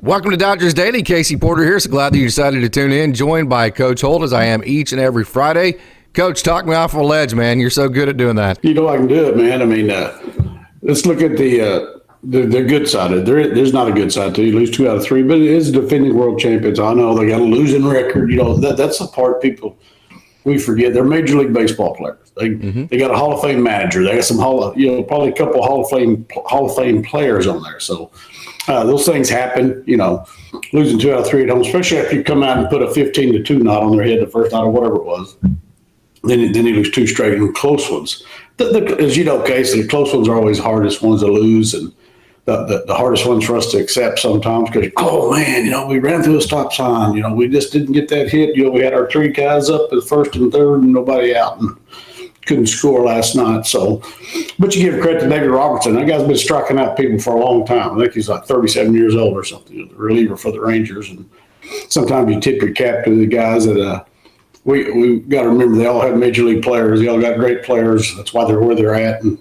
Welcome to Dodgers Daily. Casey Porter here. So glad that you decided to tune in. Joined by Coach Holt, as I am each and every Friday. Coach, talk me off a ledge, man. You're so good at doing that. You know I can do it, man. I mean, let's look at the good side. There's not a good side to you. Lose 2 out of 3, but it is defending world champions. I know they got a losing record. You know that's the part people we forget. They're Major League Baseball players. They got a Hall of Fame manager. They got some probably a couple Hall of Fame players on there. So. Those things happen, losing 2 out of 3 at home, especially after you come out and put a 15-2 knot on their head the first night or whatever it was. Then you lose 2 straight and close ones. As you know, Casey, the close ones are always the hardest ones to lose and the hardest ones for us to accept sometimes because, oh, man, we ran through a stop sign. We just didn't get that hit. We had our 3 guys up at first and third and nobody out and couldn't score last night. So, but you give credit to David Robertson. That guy's been striking out people for a long time. I think he's like 37 years old or something, the reliever for the Rangers. And sometimes you tip your cap to the guys that we got to remember they all have major league players. They all got great players. That's why they're where they're at. And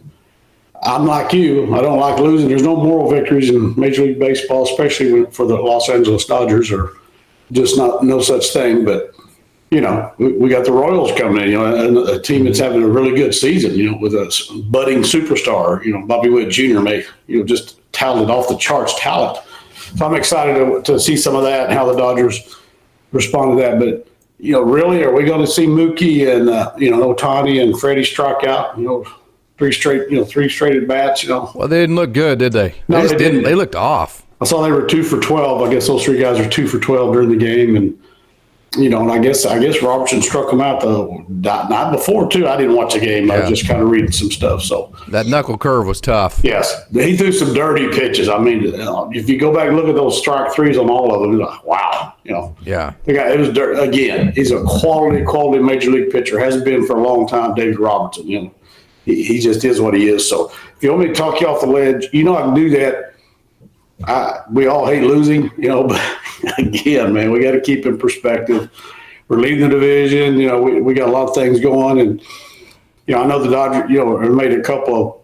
I'm like you. I don't like losing. There's no moral victories in Major League Baseball, especially for the Los Angeles Dodgers, or just no such thing. But we got the Royals coming in, and a team that's having a really good season, with a budding superstar, Bobby Witt Jr. Just talented off the charts talent. So I'm excited to see some of that and how the Dodgers respond to that. But, really, are we going to see Mookie and, Ohtani and Freddie strike out, 3 straight at bats, Well, they didn't look good, did they? No, they didn't. They looked off. I saw they were 2 for 12. I guess those 3 guys are 2 for 12 during the game. And, and I guess Robertson struck him out the night before too. I didn't watch the game. I was just kind of reading some stuff. So that knuckle curve was tough. Yes, he threw some dirty pitches. I mean, if you go back and look at those strike threes on all of them, you're like, wow. Yeah. The guy, it was dirt again. He's a quality major league pitcher. Hasn't been for a long time. David Robertson. He just is what he is. So if you want me to talk you off the ledge, I can do that. We all hate losing, but again, man, we got to keep in perspective. We're leading the division. We got a lot of things going, and I know the Dodgers, have made a couple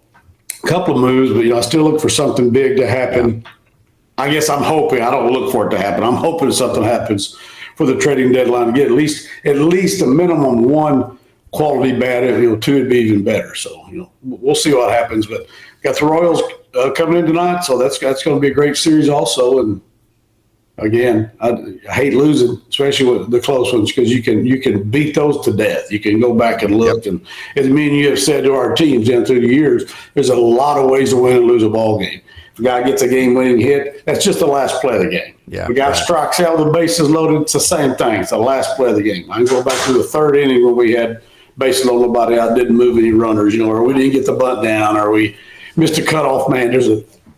of moves, but I still look for something big to happen. Yeah. I guess I'm hoping. I don't look for it to happen. I'm hoping something happens for the trading deadline to get at least a minimum 1 quality bat. 2 would be even better. So we'll see what happens. But got the Royals coming in tonight, so that's going to be a great series also. And again, I hate losing, especially with the close ones, because you can beat those to death. You can go back and look. Yep. And as me and you have said to our teams down through the years, there's a lot of ways to win and lose a ball game. If a guy gets a game-winning hit, that's just the last play of the game. Yeah, if a guy strikes out with the bases loaded, it's the same thing. It's the last play of the game. I can go back to the 3rd inning where we had bases loaded, nobody out, didn't move any runners, or we didn't get the bunt down, or we missed a cutoff man. There's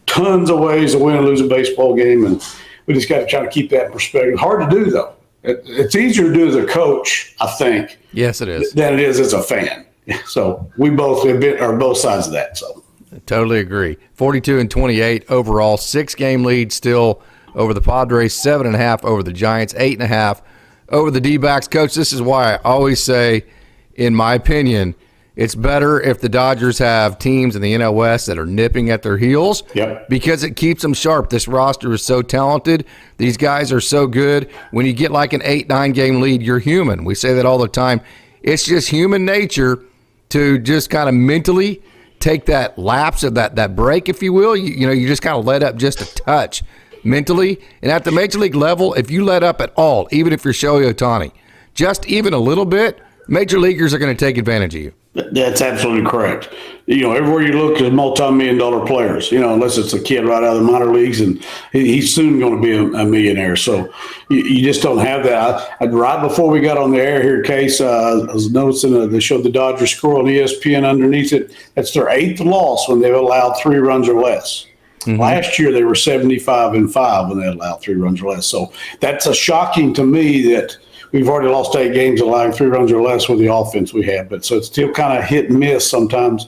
tons of ways to win and lose a baseball game, and we just got to try to keep that in perspective. Hard to do, though. It's easier to do as a coach, I think. Yes, it is. Than it is as a fan. So we both are both sides of that. So I totally agree. 42-28 overall, 6-game lead still over the Padres, 7.5 over the Giants, 8.5 over the D-backs. Coach, this is why I always say, in my opinion, it's better if the Dodgers have teams in the NL West that are nipping at their heels. Yep. Because it keeps them sharp. This roster is so talented. These guys are so good. When you get like an 8-9 game lead, you're human. We say that all the time. It's just human nature to just kind of mentally take that lapse of that break, if you will. You just kind of let up just a touch mentally. And at the major league level, if you let up at all, even if you're Shohei Ohtani, just even a little bit, major leaguers are going to take advantage of you. That's absolutely correct. Everywhere you look, there's multi-million-dollar players, unless it's a kid right out of the minor leagues, and he's soon going to be a millionaire. So you just don't have that. Right before we got on the air here, Case, I was noticing they showed the Dodgers score on ESPN underneath it. That's their 8th loss when they've allowed 3 runs or less. Mm-hmm. Last year, they were 75-5 when they allowed 3 runs or less. So that's shocking to me that we've already lost 8 games allowing 3 runs or less with the offense we have. But so it's still kind of hit and miss sometimes.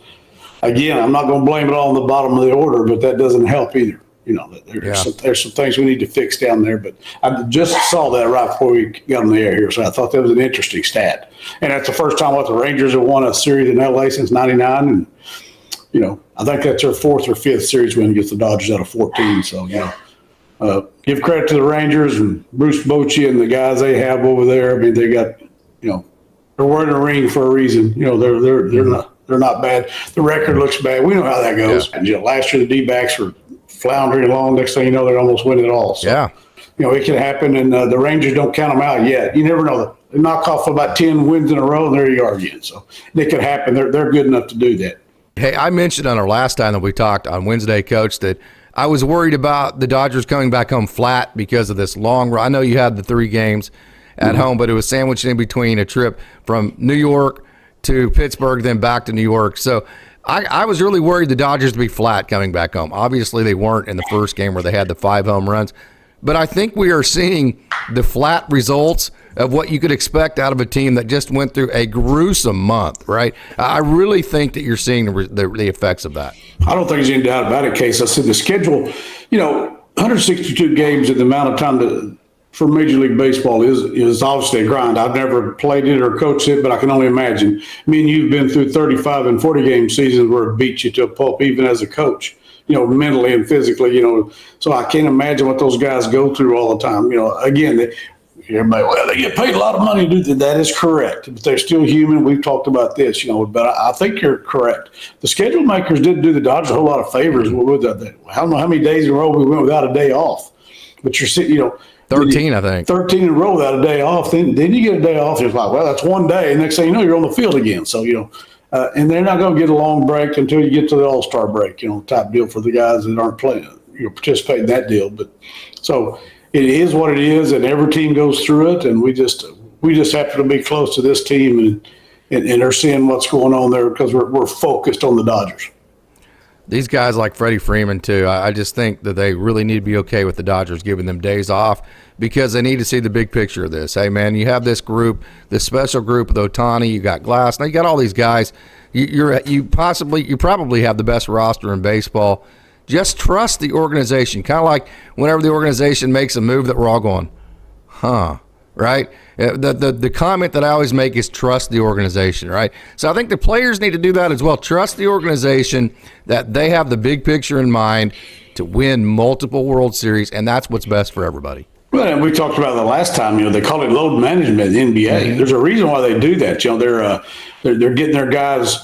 Again, I'm not going to blame it all on the bottom of the order, but that doesn't help either. There's some things we need to fix down there. But I just saw that right before we got on the air here, so I thought that was an interesting stat. And that's the first time the Rangers have won a series in L.A. since '99, and I think that's their 4th or 5th series win against the Dodgers out of 14. So give credit to the Rangers and Bruce Bochy and the guys they have over there. I mean, they got, they're wearing a ring for a reason. They're not bad. The record looks bad. We know how that goes. Yeah. And, last year the D-backs were floundering along. Next thing you know, they're almost winning it all. So, it can happen, and the Rangers don't count them out yet. You never know. They knock off about 10 wins in a row, and there you are again. So it could happen. They're good enough to do that. Hey, I mentioned on our last time that we talked on Wednesday, Coach, that I was worried about the Dodgers coming back home flat because of this long run. I know you had the 3 games at home, but it was sandwiched in between a trip from New York to Pittsburgh, then back to New York. So I was really worried the Dodgers would be flat coming back home. Obviously, they weren't in the first game where they had the 5 home runs. But I think we are seeing the flat results of what you could expect out of a team that just went through a gruesome month, right? I really think that you're seeing the effects of that. I don't think there's any doubt about it, Case. I said the schedule, 162 games in the amount of time for Major League Baseball is obviously a grind. I've never played it or coached it, but I can only imagine. Me and you've been through 35 and 40 game seasons where it beats you to a pulp, even as a coach. Mentally and physically, so I can't imagine what those guys go through all the time. Again, everybody, they get paid a lot of money to do that. That is correct, but they're still human. We've talked about this, but I think you're correct. The schedule makers didn't do the Dodgers a whole lot of favors with that. I don't know how many days in a row we went without a day off, but you're sitting, 13, I think. 13 in a row without a day off. Then you get a day off. It's like, well, that's one day. And next thing you know, you're on the field again. So, and they're not going to get a long break until you get to the All-Star break, type deal for the guys that aren't playing, participating in that deal. But so it is what it is, and every team goes through it, and we just happen to be close to this team, and they're seeing what's going on there because we're focused on the Dodgers. These guys like Freddie Freeman, too, I just think that they really need to be okay with the Dodgers giving them days off because they need to see the big picture of this. Hey, man, you have this group, this special group with Ohtani, you got Glass, now you got all these guys. You probably have the best roster in baseball. Just trust the organization, kind of like whenever the organization makes a move that we're all going, right? The comment that I always make is trust the organization, right? So I think the players need to do that as well. Trust the organization that they have the big picture in mind to win multiple World Series, and that's what's best for everybody. Well, and we talked about it the last time. They call it load management in the NBA. Mm-hmm. There's a reason why they do that. They're getting their guys.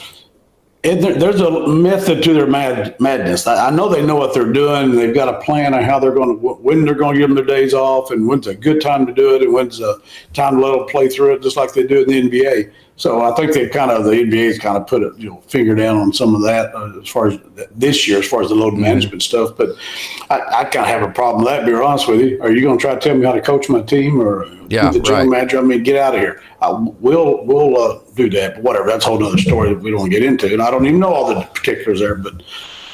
And there's a method to their madness. I know they know what they're doing. They've got a plan on how when they're going to give them their days off, and when's a good time to do it, and when's a time to let them play through it, just like they do in the NBA. So I think the NBA's kind of put a finger down on some of that as far as this year, as far as the load management stuff. But I kind of have a problem with that. To be honest with you, are you going to try to tell me how to coach my team or be the general manager? I mean, get out of here. We'll do that. But whatever. That's a whole other story that we don't get into. And I don't even know all the particulars there. But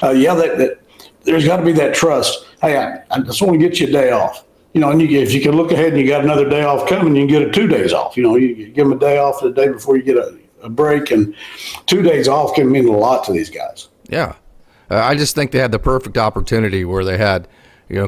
that there's got to be that trust. Hey, I just want to get you a day off. And if you can look ahead and you got another day off coming, you can get 2 days off. You give them a day off the day before you get a break, and 2 days off can mean a lot to these guys. Yeah. I just think they had the perfect opportunity where they had,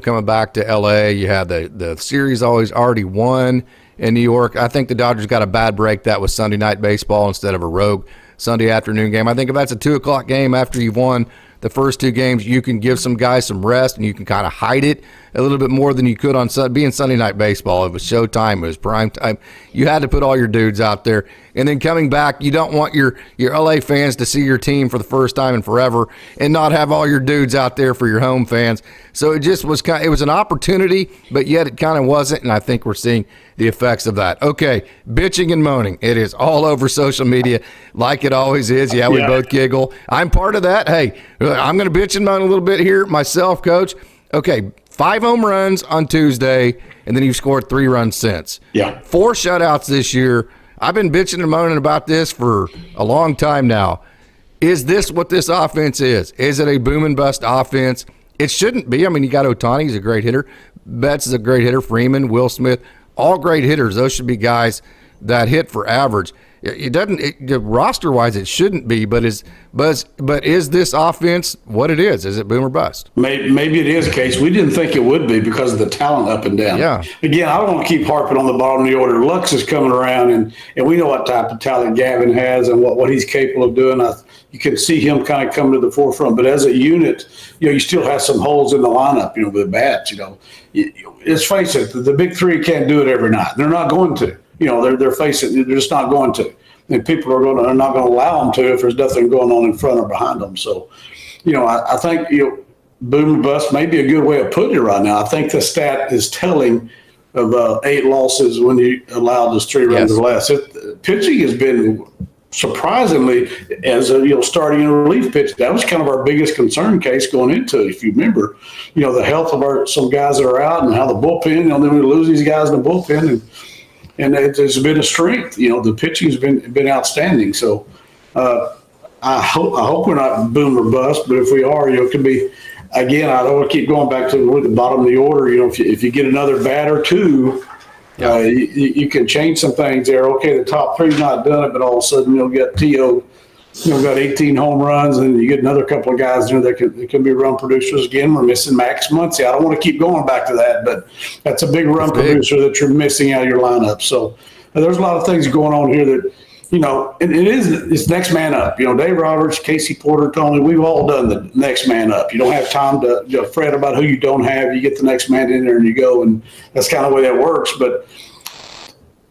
coming back to L.A., you had the series already won in New York. I think the Dodgers got a bad break. That was Sunday night baseball instead of a rogue Sunday afternoon game. I think if that's a 2 o'clock game after you've won the first 2 games, you can give some guys some rest and you can kind of hide it a little bit more than you could on being Sunday night baseball. It was showtime. It was prime time. You had to put all your dudes out there. And then coming back, you don't want your LA fans to see your team for the first time in forever and not have all your dudes out there for your home fans. So it just was it was an opportunity, but yet it kind of wasn't. And I think we're seeing the effects of that. Okay, bitching and moaning. It is all over social media like it always is. Yeah, we both giggle. I'm part of that. Hey, I'm going to bitch and moan a little bit here myself, Coach. Okay, 5 home runs on Tuesday, and then you've scored 3 runs since. Yeah. 4 shutouts this year. I've been bitching and moaning about this for a long time now. Is this what this offense is? Is it a boom and bust offense? It shouldn't be. I mean, you got Ohtani, he's a great hitter. Betts is a great hitter. Freeman, Will Smith, all great hitters. Those should be guys that hit for average. It doesn't roster wise. It shouldn't be, but is this offense what it is? Is it boom or bust? Maybe it is, Case. We didn't think it would be because of the talent up and down. Yeah. Again, I don't want to keep harping on the bottom of the order. Lux is coming around, and we know what type of talent Gavin has and what he's capable of doing. You can see him kind of coming to the forefront. But as a unit, you still have some holes in the lineup. With bats. Let's face it, the big three can't do it every night. They're not going to. They're facing. They're just not going to, and people are not going to allow them to if there's nothing going on in front or behind them. So, I think boom or bust may be a good way of putting it right now. I think the stat is telling of 8 losses when you allow those 3 runs or less. Pitching has been surprisingly, as starting in a relief pitch, that was kind of our biggest concern, Case, going into it. If you remember, the health of some guys that are out and how the bullpen. Then we lose these guys in the bullpen and it's been a strength. The pitching has been outstanding. So I hope we're not boom or bust, but if we are, it could be. Again, I don't want to keep going back to the bottom of the order. If you get another bat or 2, you can change some things there. Okay, the top 3's not done it, but all of a sudden you'll get T.O. Got 18 home runs, and you get another couple of guys there that can be run producers. Again, we're missing Max Muncy. I don't want to keep going back to that, but that's a big run producer that you're missing out of your lineup. So there's a lot of things going on here that, it's next man up. Dave Roberts, Casey Porter, Tony, we've all done the next man up. You don't have time to fret about who you don't have. You get the next man in there and you go, and that's kind of the way that works. But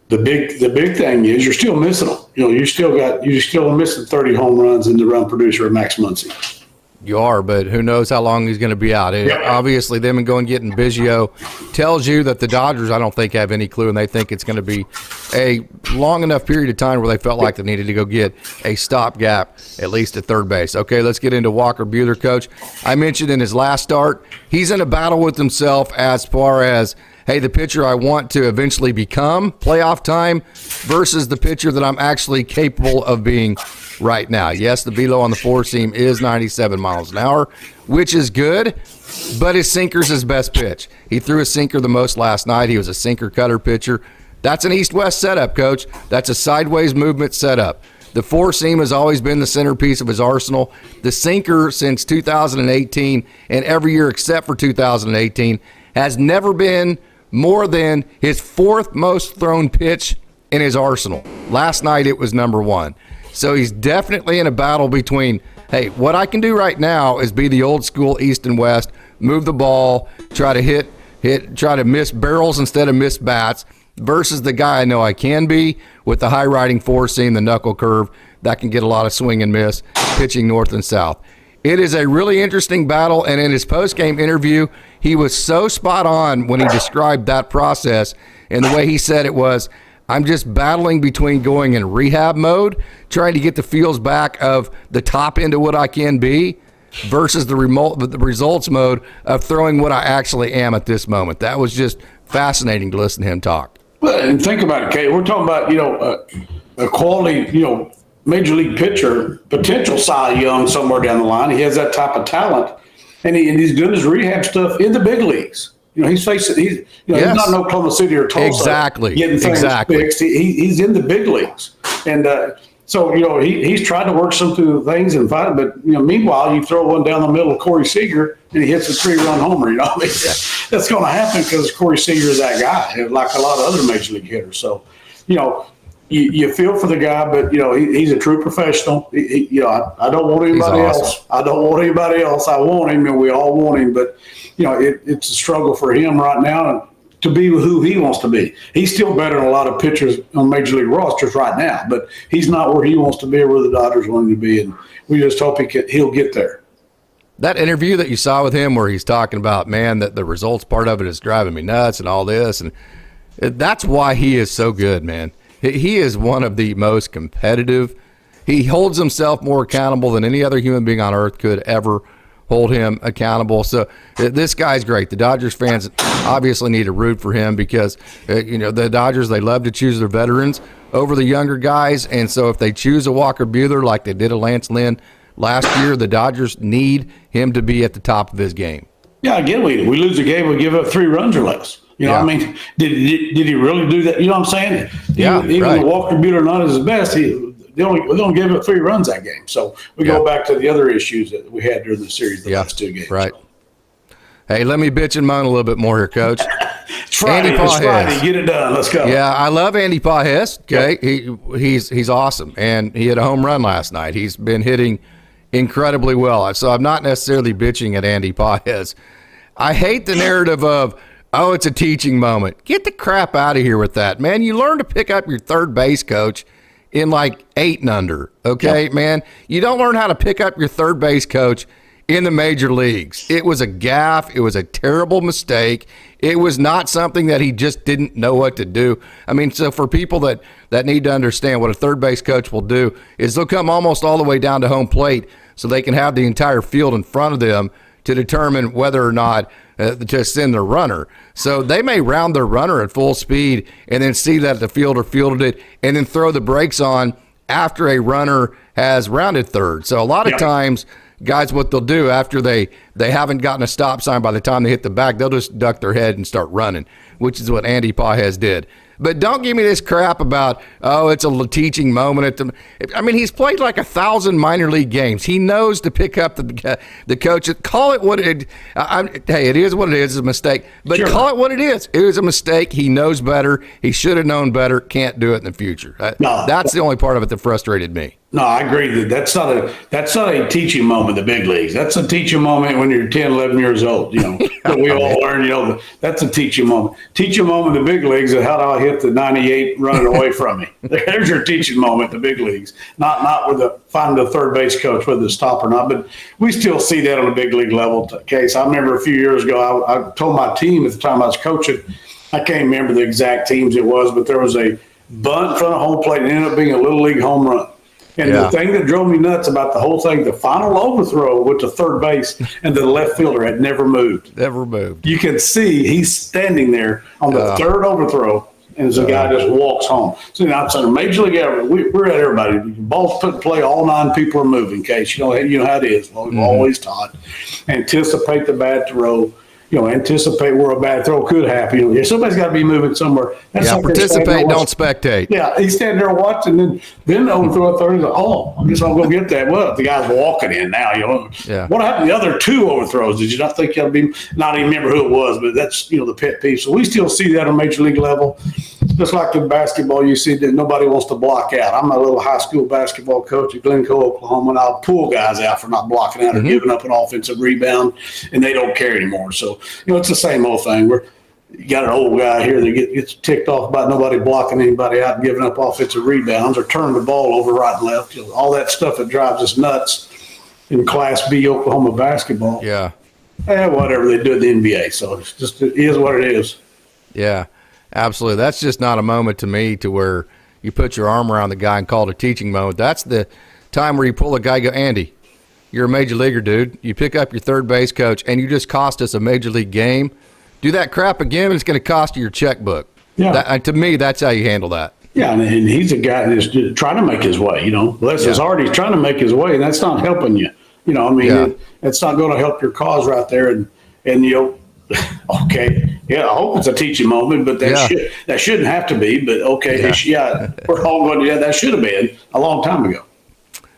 the big thing is you're still missing them. You're still missing 30 home runs in the run producer of Max Muncy. You are, but who knows how long he's going to be out. Obviously, them and going getting Biggio tells you that the Dodgers, I don't think, have any clue, and they think it's going to be a long enough period of time where they felt like they needed to go get a stopgap, at least at third base. Okay, let's get into Walker Buehler, Coach. I mentioned in his last start, he's in a battle with himself as far as, hey, the pitcher I want to eventually become playoff time versus the pitcher that I'm actually capable of being right now. Yes, the velo on the 4-seam is 97 miles an hour, which is good, but his sinker's his best pitch. He threw a sinker the most last night. He was a sinker cutter pitcher. That's an east-west setup, Coach. That's a sideways movement setup. The 4-seam has always been the centerpiece of his arsenal. The sinker since 2018 and every year except for 2018 has never been more than his 4th most thrown pitch in his arsenal. Last night it was number 1. So he's definitely in a battle between, hey, what I can do right now is be the old school east and west, move the ball, try to try to miss barrels instead of miss bats, versus the guy I know I can be with the high riding 4-seam, the knuckle curve that can get a lot of swing and miss, pitching north and south. It is a really interesting battle, and in his post-game interview, he was so spot on when he described that process, and the way he said it was, I'm just battling between going in rehab mode, trying to get the feels back of the top end of what I can be, versus the results mode of throwing what I actually am at this moment. That was just fascinating to listen to him talk. Well, and think about it, Kate. We're talking about, a quality, major league pitcher, potential Cy Young somewhere down the line. He has that type of talent, and he's doing his rehab stuff in the big leagues. He's facing. He's not in Oklahoma City or Tulsa. Getting things fixed. He's in the big leagues, and so he's tried to work some through things and find it. But meanwhile, you throw one down the middle of Corey Seager, and he hits a 3-run homer. That's going to happen because Corey Seager is that guy, like a lot of other major league hitters. So, you feel for the guy, but he's a true professional. I don't want anybody else. I don't want anybody else. I want him, and we all want him. But it's a struggle for him right now to be who he wants to be. He's still better than a lot of pitchers on major league rosters right now, but he's not where he wants to be or where the Dodgers want him to be, and we just hope he'll get there. That interview that you saw with him where he's talking about, man, that the results part of it is driving me nuts and all this, and that's why he is so good, man. He is one of the most competitive. He holds himself more accountable than any other human being on earth could ever hold him accountable. So this guy's great. The Dodgers fans obviously need to root for him because, the Dodgers, they love to choose their veterans over the younger guys. And so if they choose a Walker Buehler like they did a Lance Lynn last year, the Dodgers need him to be at the top of his game. Yeah, again, we lose a game, we give up 3 runs or less. You know, I mean, did he really do that? You know what I'm saying? Even right. the Walker Buehler not at his best, they only gave up 3 runs that game. So we go back to the other issues that we had during the series, the last 2 games. Right. So. Hey, let me bitch and moan a little bit more here, Coach. It's Friday. Get it done. Let's go. Yeah, I love Andy Pages. Okay, he's awesome, and he hit a home run last night. He's been hitting incredibly well. So I'm not necessarily bitching at Andy Pages. I hate the narrative of, oh, it's a teaching moment. Get the crap out of here with that, man. You learn to pick up your third base coach in like 8 and under. Okay, man. You don't learn how to pick up your third base coach in the major leagues. It was a gaffe. It was a terrible mistake. It was not something that he just didn't know what to do. I mean, so for people that need to understand what a third base coach will do is they'll come almost all the way down to home plate so they can have the entire field in front of them to determine whether or not to send their runner. So they may round their runner at full speed and then see that the fielder fielded it and then throw the brakes on after a runner has rounded third. So a lot of times, guys, what they'll do after they haven't gotten a stop sign by the time they hit the back, they'll just duck their head and start running, which is what Andy Pages did. But don't give me this crap about, oh, it's a teaching moment. I mean, he's played like 1,000 minor league games. He knows to pick up the coach. Call it what it hey, it is what it is. It's a mistake. But call it what it is. It was a mistake. He knows better. He should have known better. Can't do it in the future. That's the only part of it that frustrated me. No, I agree that's not a teaching moment in the big leagues. That's a teaching moment when you're 10, 11 years old, that we all learn, that's a teaching moment. Teaching moment in the big leagues is how do I hit the 98 running away from me. There's your teaching moment in the big leagues. Not with finding the third base coach, whether it's stop or not, but we still see that on a big league level case. I remember a few years ago, I told my team at the time I was coaching, I can't remember the exact teams it was, but there was a bunt in front of home plate and it ended up being a little league home run. And the thing that drove me nuts about the whole thing, the final overthrow went to third base, and the left fielder had never moved. Never moved. You can see he's standing there on the third overthrow, and the guy just walks home. So I'm saying, Major League, we're at everybody. Balls put in play, all 9 people are moving. In case you know how it is. We've always taught. Anticipate the bad throw. Anticipate where a bad throw could happen. Somebody's got to be moving somewhere. That's like participate, don't spectate. Yeah, he's standing there watching, and then the overthrow at third. He's like, I guess I'll go get that. Well, the guy's walking in now. What happened to the other 2 overthrows? Did you not think you'd be? Not even remember who it was, but that's the pet peeve. So we still see that on major league level. Just like in basketball, you see that nobody wants to block out. I'm a little high school basketball coach at Glencoe, Oklahoma, and I'll pull guys out for not blocking out or giving up an offensive rebound, and they don't care anymore. So, it's the same old thing where you got an old guy here that gets ticked off about nobody blocking anybody out and giving up offensive rebounds or turning the ball over right and left. All that stuff that drives us nuts in Class B Oklahoma basketball. Yeah. Whatever they do at the NBA. So it is what it is. Yeah. Absolutely. That's just not a moment to me to where you put your arm around the guy and call it a teaching moment. That's the time where you pull a guy and go, Andy, you're a major leaguer, dude. You pick up your third base coach, and you just cost us a major league game. Do that crap again, and it's going to cost you your checkbook. Yeah. To me, that's how you handle that. Yeah, and he's a guy that's just trying to make his way, Bless his heart, he's trying to make his way, and that's not helping you. It's not going to help your cause right there. And okay, I hope it's a teaching moment, but that shouldn't have to be. But okay, we're all going to that should have been a long time ago.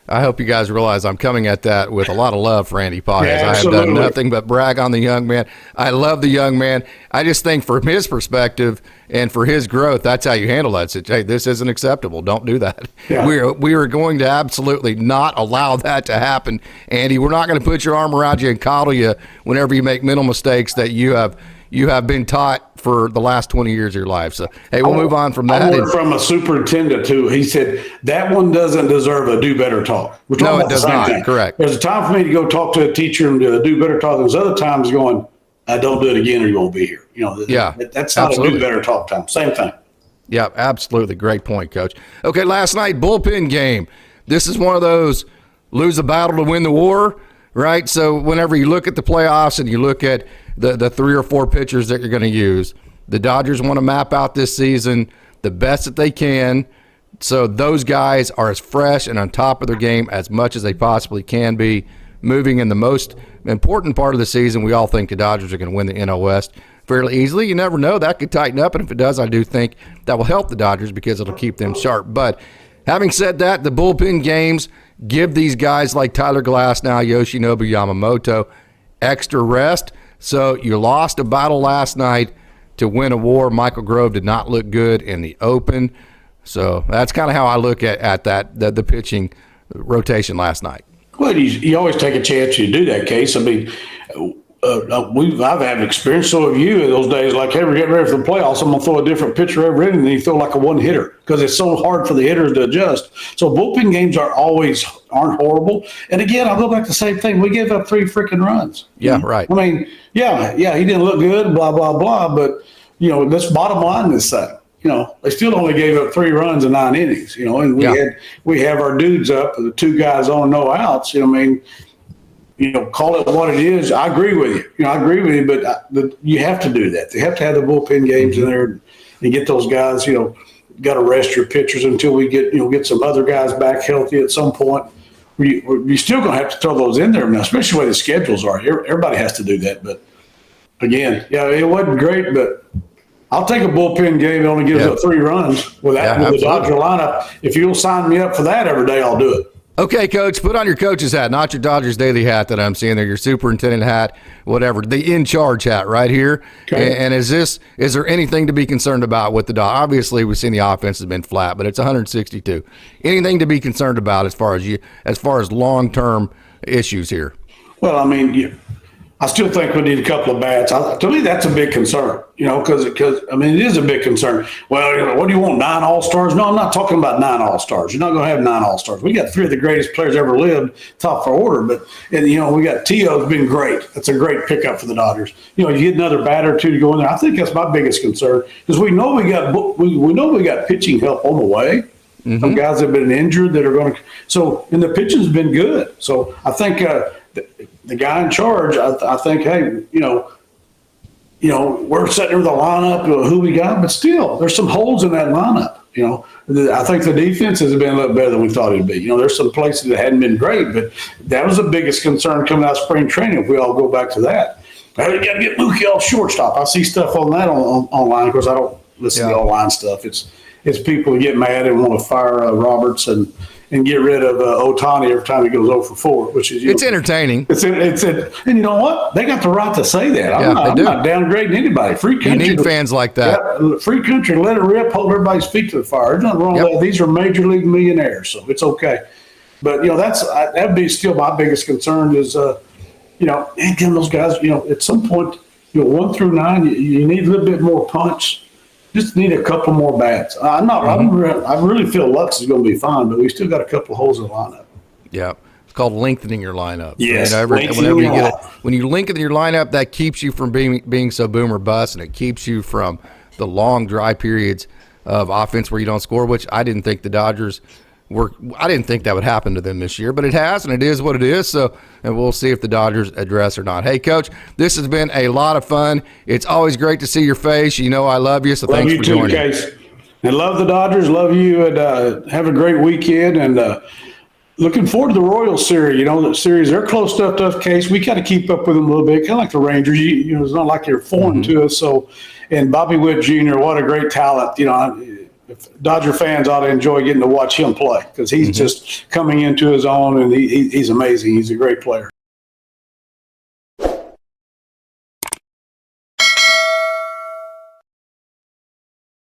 I hope you guys realize I'm coming at that with a lot of love for Andy Pages. Yeah, I have done nothing but brag on the young man. I love the young man. I just think from his perspective and for his growth, that's how you handle that. Hey, this isn't acceptable. Don't do that. Yeah. We are going to absolutely not allow that to happen, Andy. We're not going to put your arm around you and coddle you whenever you make mental mistakes that you have been taught for the last 20 years of your life. So, hey, we'll move on from that. I heard from a superintendent, too. He said, that one doesn't deserve a do-better talk. No, it does not. Correct. There's a time for me to go talk to a teacher and do a do-better talk. There's other times going, don't do it again or you won't be here. That's not a do-better talk time. Same thing. Yeah, absolutely. Great point, Coach. Okay, last night, bullpen game. This is one of those lose a battle to win the war, right? So whenever you look at the playoffs and you look at the 3 or 4 pitchers that you're going to use, the Dodgers want to map out this season the best that they can. So those guys are as fresh and on top of their game as much as they possibly can be. Moving in the most important part of the season, we all think the Dodgers are going to win the NL West. fairly easily. You never know. That could tighten up, and if it does, I do think that will help the Dodgers because it'll keep them sharp. But having said that, the bullpen games give these guys like Tyler Glasnow, Yoshinobu Yamamoto extra rest. So you lost a battle last night to win a war. Michael Grove did not look good in the open. So that's kind of how I look at that, the pitching rotation last night. Well, you always take a chance you do that, Case. I mean, I've had experience, so have you, in those days. Like, hey, we're getting ready for the playoffs, I'm going to throw a different pitcher every inning, and you throw like a one-hitter because it's so hard for the hitters to adjust. So bullpen games aren't horrible. And again, I'll go back to the same thing. We gave up 3 freaking runs. Yeah, right. I mean, yeah, he didn't look good, blah, blah, blah. But, let's bottom line this thing. They still only gave up 3 runs in 9 innings, and we have our dudes up, the 2 guys on, no outs. Call it what it is. I agree with you. But you have to do that. They have to have the bullpen games in there and get those guys, got to rest your pitchers until we get some other guys back healthy at some point. You're still going to have to throw those in there now, especially the way the schedules are. Everybody has to do that. But again, it wasn't great, but I'll take a bullpen game that only gives up 3 runs with the Dodger lineup. If you'll sign me up for that every day, I'll do it. Okay, Coach, put on your coach's hat, not your Dodgers daily hat that I'm seeing there, your superintendent hat, whatever, the in-charge hat right here. Okay. And is there anything to be concerned about with the Dodgers? Obviously, we've seen the offense has been flat, but it's 162. Anything to be concerned about as far as long-term issues here? Well, I mean, I still think we need a couple of bats. To me, that's a big concern, because it is a big concern. Well, what do you want, 9 All-Stars? No, I'm not talking about 9 All-Stars. You're not going to have 9 All-Stars. We got 3 of the greatest players ever lived, top for order. And we got Tio's been great. That's a great pickup for the Dodgers. You get another batter or 2 to go in there. I think that's my biggest concern because we know we got pitching help on the way. Mm-hmm. Some guys have been injured that are going to. So, and the pitching's been good. So I think. The guy in charge, I think, hey, we're sitting with the lineup, who we got, but still, there's some holes in that lineup. I think the defense has been a little better than we thought it'd be. There's some places that hadn't been great, but that was the biggest concern coming out of spring training. If we all go back to that, hey, we got to get Mookie off shortstop. I see stuff on that online. Of course, I don't listen to online stuff. It's people who get mad and want to fire Roberts and get rid of Ohtani every time he goes 0 for 4, which is it's entertaining. And you know what? They got the right to say that. I'm not downgrading anybody. Free country. You need fans like that. Yeah, free country, let it rip, hold everybody's feet to the fire. There's nothing wrong with that. These are major league millionaires, so it's okay. But that'd be still my biggest concern is getting those guys. At some point, 1 through 9, you need a little bit more punch. Just need a couple more bats. I really feel Lux is going to be fine, but we still got a couple of holes in the lineup. Yeah, it's called lengthening your lineup. Yes, when you lengthen your lineup, that keeps you from being so boom or bust, and it keeps you from the long dry periods of offense where you don't score. Which I didn't think the Dodgers I didn't think that would happen to them this year, but it has, and it is what it is. So, and we'll see if the Dodgers address or not. Hey, Coach, this has been a lot of fun. It's always great to see your face. I love you, so thanks for joining. Love you too, Case. And love the Dodgers. Love you, and have a great weekend. And looking forward to the Royals series. The series, they're close to us, Case. We got to keep up with them a little bit, kind of like the Rangers. It's not like they're foreign to us. So, and Bobby Witt Jr., what a great talent. Dodger fans ought to enjoy getting to watch him play because he's just coming into his own, and he's amazing. He's a great player.